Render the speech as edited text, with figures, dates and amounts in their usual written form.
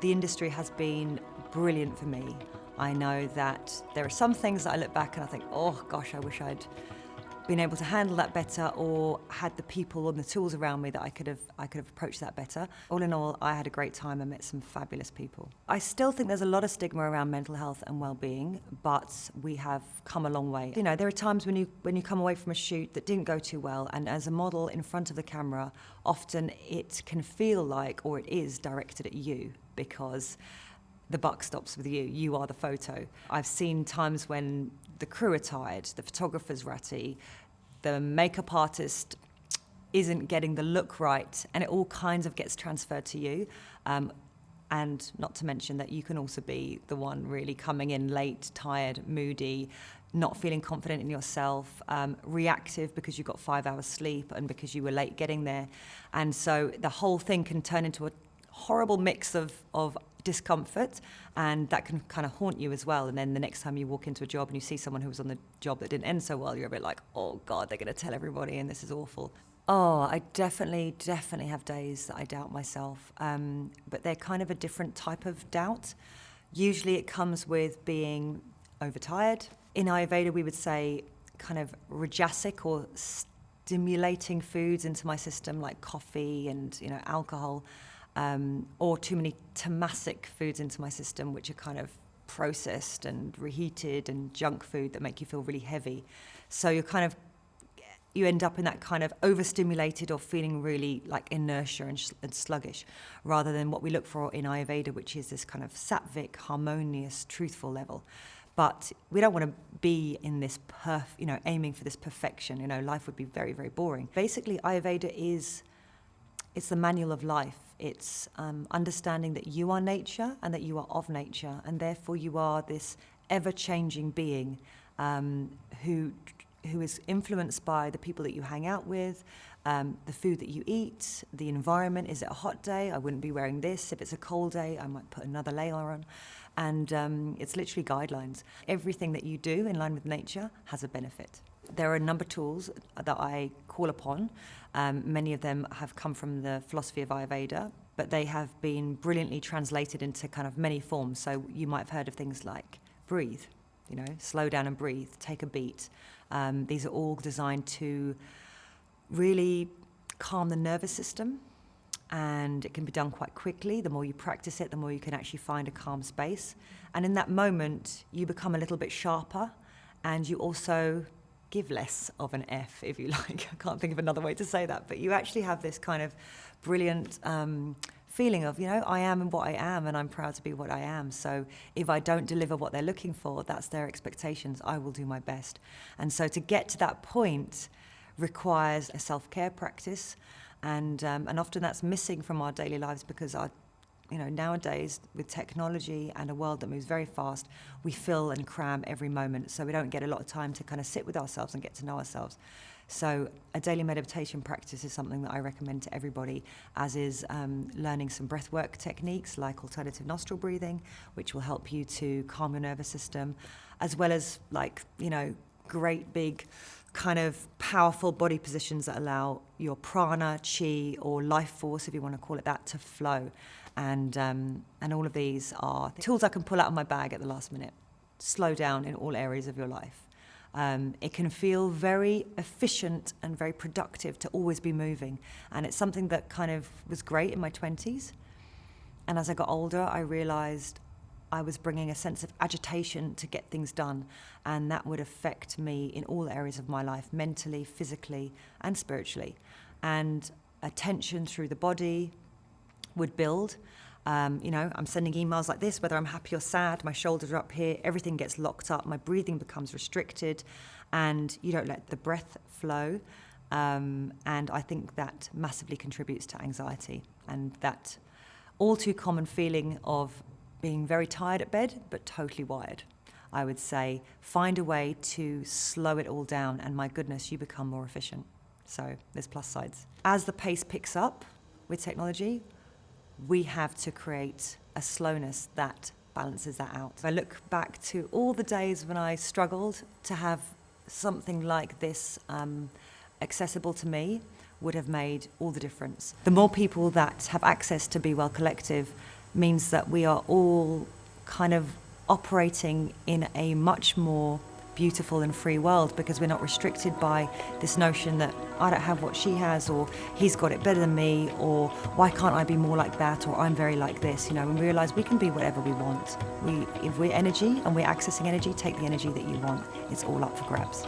The industry has been brilliant for me. I know that there are some things that I look back and I think, oh gosh, I wish I'd been able to handle that better, or had the people and the tools around me that I could have approached that better. All in all, I had a great time and met some fabulous people. I still think there's a lot of stigma around mental health and well-being, but we have come a long way. You know, there are times when you come away from a shoot that didn't go too well, and as a model in front of the camera, often it can feel like, or it is directed at you, because the buck stops with you. You are the photo. I've seen times when the crew are tired, the photographer's ratty, the makeup artist isn't getting the look right, and it all kinds of gets transferred to you. And not to mention that you can also be the one really coming in late, tired, moody, not feeling confident in yourself, reactive because you got 5 hours sleep and because you were late getting there. And so the whole thing can turn into a horrible mix of discomfort, and that can kind of haunt you as well. And then the next time you walk into a job and you see someone who was on the job that didn't end so well, you're a bit like, oh God, they're going to tell everybody and this is awful. Oh, I definitely have days that I doubt myself, but they're kind of a different type of doubt. Usually it comes with being overtired. In Ayurveda, we would say kind of rajasic or stimulating foods into my system, like coffee and, alcohol. Or too many tamasic foods into my system, which are kind of processed and reheated and junk food that make you feel really heavy. So you end up in that kind of overstimulated or feeling really like inertia and sluggish, rather than what we look for in Ayurveda, which is this kind of sattvic, harmonious, truthful level. But we don't want to be in this aiming for this perfection. Life would be very, very boring. Basically, Ayurveda it's the manual of life. It's understanding that you are nature and that you are of nature, and therefore you are this ever-changing being who is influenced by the people that you hang out with, the food that you eat, the environment. Is it a hot day? I wouldn't be wearing this. If it's a cold day, I might put another layer on. And it's literally guidelines. Everything that you do in line with nature has a benefit. There are a number of tools that I call upon. Many of them have come from the philosophy of Ayurveda, but they have been brilliantly translated into kind of many forms. So you might have heard of things like breathe, slow down and breathe, take a beat. These are all designed to really calm the nervous system, and it can be done quite quickly. The more you practice it, the more you can actually find a calm space. And in that moment, you become a little bit sharper, and you also give less of an F, if you like. I can't think of another way to say that, but you actually have this kind of brilliant feeling of, I am what I am, and I'm proud to be what I am. So if I don't deliver what they're looking for, that's their expectations, I will do my best. And so to get to that point requires a self-care practice, and often that's missing from our daily lives, because nowadays with technology and a world that moves very fast, we fill and cram every moment, so we don't get a lot of time to kind of sit with ourselves and get to know ourselves. So a daily meditation practice is something that I recommend to everybody, as is learning some breathwork techniques like alternative nostril breathing, which will help you to calm your nervous system, as well as great big kind of powerful body positions that allow your prana, chi, or life force, if you want to call it that, to flow. And all of these are tools I can pull out of my bag at the last minute. Slow down in all areas of your life. It can feel very efficient and very productive to always be moving. And it's something that kind of was great in my 20s. And as I got older, I realized I was bringing a sense of agitation to get things done. And that would affect me in all areas of my life, mentally, physically, and spiritually. And a tension through the body would build. I'm sending emails like this, whether I'm happy or sad, my shoulders are up here, everything gets locked up, my breathing becomes restricted, and you don't let the breath flow. And I think that massively contributes to anxiety, and that all too common feeling of being very tired at bed, but totally wired. I would say find a way to slow it all down, and my goodness, you become more efficient. So there's plus sides. As the pace picks up with technology, we have to create a slowness that balances that out. If I look back to all the days when I struggled to have something like this accessible to me, would have made all the difference. The more people that have access to Be Well Collective, means that we are all kind of operating in a much more beautiful and free world, because we're not restricted by this notion that I don't have what she has, or he's got it better than me, or why can't I be more like that, or I'm very like this. You know, and we realise we can be whatever we want. If we're energy and we're accessing energy, take the energy that you want. It's all up for grabs.